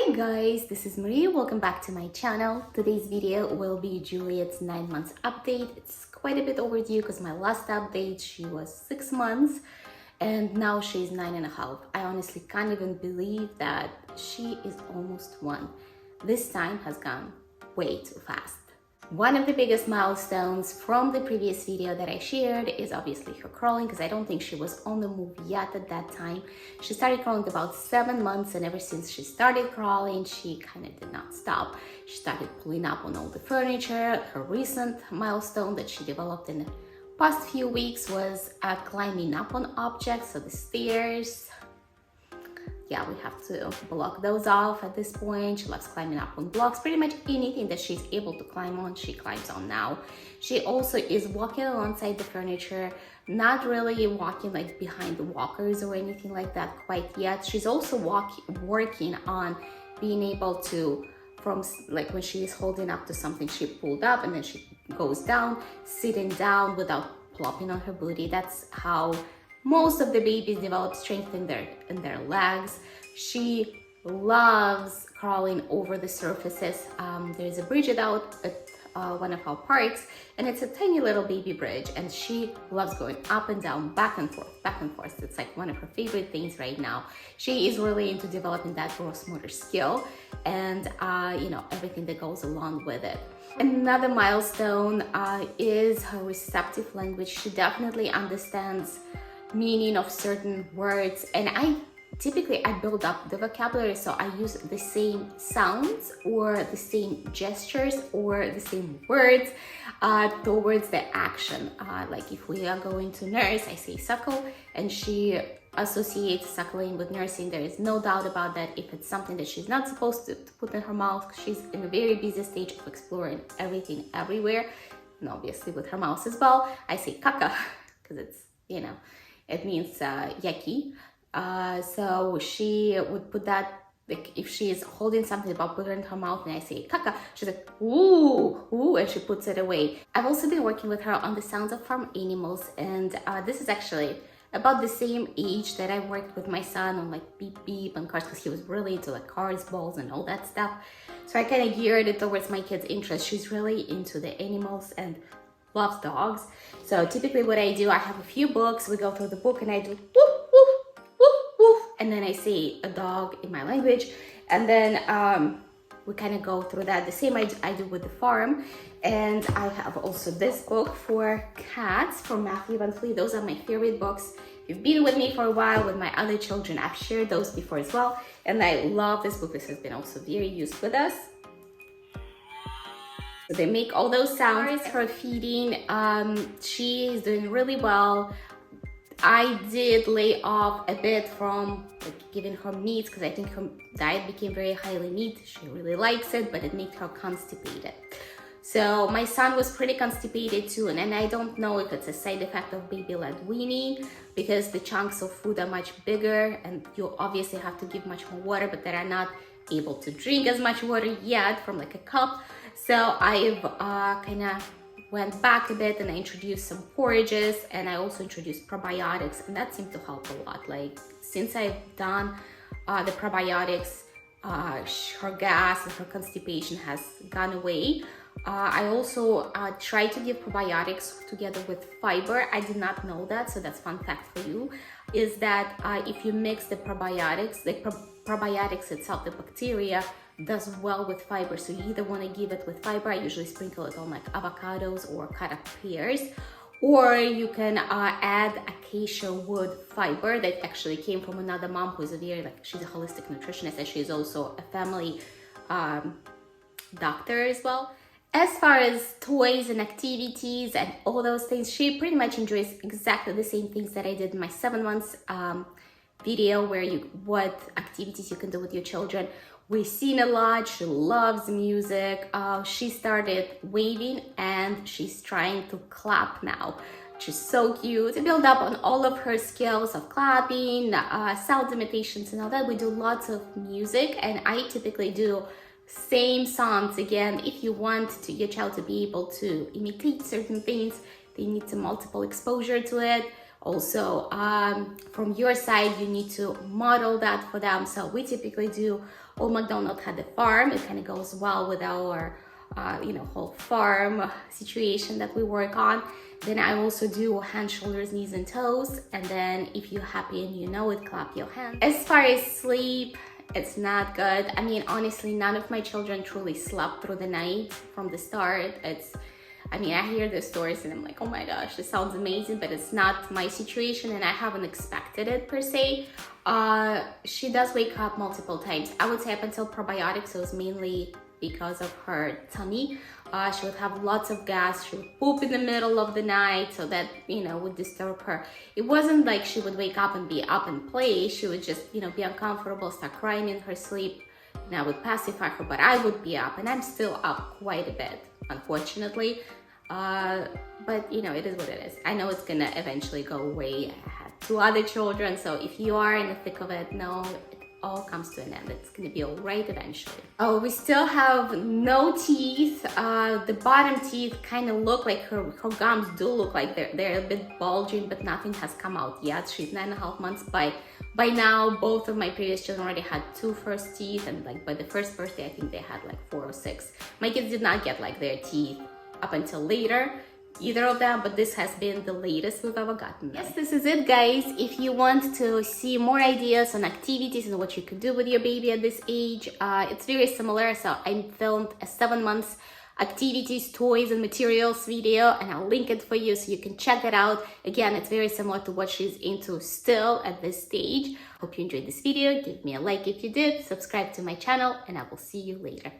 Hi guys, this is Mariya. Welcome back to my channel. Today's video will be Juliett's 9 months update. It's quite a bit overdue because my last update she was 6 months and now she's 9.5. I honestly can't even believe that she is almost 1. This time has gone way too fast. One of the biggest milestones from the previous video that I shared is obviously her crawling, because I don't think she was on the move yet at that time. She started crawling about 7 months, and ever since she started crawling, she kind of did not stop. She started pulling up on all the furniture. Her recent milestone that she developed in the past few weeks was climbing up on objects, so the stairs. Yeah, we have to block those off at this point. She loves climbing up on blocks. Pretty much anything that she's able to climb on, she climbs on now. She also is walking alongside the furniture, not really walking like behind the walkers or anything like that quite yet. She's also working on being able to, from like when she is holding up to something, she pulled up and then she goes down, sitting down without plopping on her booty. That's how most of the babies develop strength in their legs. She loves crawling over the surfaces. There's a bridge out at one of our parks, and it's a tiny little baby bridge, and she loves going up and down, back and forth, back and forth. It's like one of her favorite things right now. She is really into developing that gross motor skill and everything that goes along with it. Another milestone is her receptive language. She definitely understands meaning of certain words, and I build up the vocabulary, so I use the same sounds or the same gestures or the same words towards the action. Like if we are going to nurse, I say suckle, and she associates suckling with nursing. There is no doubt about that. If it's something that she's not supposed to put in her mouth, she's in a very busy stage of exploring everything everywhere, and obviously with her mouth as well. I say caca because it's, it means yucky. So she would put that, like if she is holding something about put it in her mouth and I say caca, she's like ooh, and she puts it away. I've also been working with her on the sounds of farm animals, and this is actually about the same age that I worked with my son on like beep beep and cars, because he was really into like cars, balls, and all that stuff. So I kind of geared it towards my kid's interest. She's really into the animals and loves dogs. So typically what I do, I have a few books, we go through the book and I do woof, woof, woof, woof, and then I say a dog in my language, and then we kind of go through that. The same I do with the farm. And I have also this book for cats from Matthew Van Fleet. Those are my favorite books. If you've been with me for a while with my other children, I've shared those before as well, and I love this book. This has been also very used with us. So they make all those sounds. Her feeding, she is doing really well. I did lay off a bit from like giving her meat because I think her diet became very highly meat. She really likes it, but it made her constipated. So my son was pretty constipated too, and I don't know if it's a side effect of baby-led weaning, because the chunks of food are much bigger and you obviously have to give much more water, but they are not able to drink as much water yet from like a cup. So I've kind of went back a bit and I introduced some porridges, and I also introduced probiotics, and that seemed to help a lot. Like since I've done the probiotics, her gas and her constipation has gone away. I also try to give probiotics together with fiber. I did not know that, so that's fun fact for you, is that if you mix the probiotics, the probiotics itself, the bacteria, does well with fiber. So you either want to give it with fiber, I usually sprinkle it on like avocados or cut up pears, or you can add acacia wood fiber that actually came from another mom who's she's a holistic nutritionist, and she's also a family doctor as well. As far as toys and activities and all those things, she pretty much enjoys exactly the same things that I did in my 7 months video, where what activities you can do with your children. We sing a lot. She loves music. She started waving and she's trying to clap now. She's so cute. To build up on all of her skills of clapping, sound imitations and all that, we do lots of music, and I typically do same songs again. If you want your child to be able to imitate certain things, they need some multiple exposure to it. Also, from your side, you need to model that for them. So we typically do Old MacDonald had a farm. It kind of goes well with our whole farm situation that we work on. Then I also do hand, shoulders, knees, and toes. And then if you're happy and you know it, clap your hands. As far as sleep, it's not good. I mean, honestly, none of my children truly slept through the night from the start. I hear the stories and I'm like, oh my gosh, this sounds amazing, but it's not my situation and I haven't expected it per se. She does wake up multiple times. I would say up until probiotics, it was mainly because of her tummy. She would have lots of gas. She would poop in the middle of the night, so that, would disturb her. It wasn't like she would wake up and be up and play. She would just, be uncomfortable, start crying in her sleep, and I would pacify her, but I would be up, and I'm still up quite a bit, unfortunately. But, it is what it is. I know it's gonna eventually go away. I had 2 other children, so if you are in the thick of it, no, all comes to an end. It's gonna be all right eventually. Oh, we still have no teeth. The bottom teeth kind of look like her gums do look like they're a bit bulging, but nothing has come out yet. She's 9.5 months. By now, both of my previous children already had 2 first teeth, and like by the first birthday, I think they had like 4 or 6. My kids did not get like their teeth up until later, either of them, but this has been the latest we've ever gotten. Yes, this is it, guys. If you want to see more ideas on activities and what you can do with your baby at this age, it's very similar. So I filmed a 7 months activities, toys, and materials video, and I'll link it for you so you can check it out. Again, it's very similar to what she's into still at this stage. Hope you enjoyed this video. Give me a like if you did, subscribe to my channel, and I will see you later.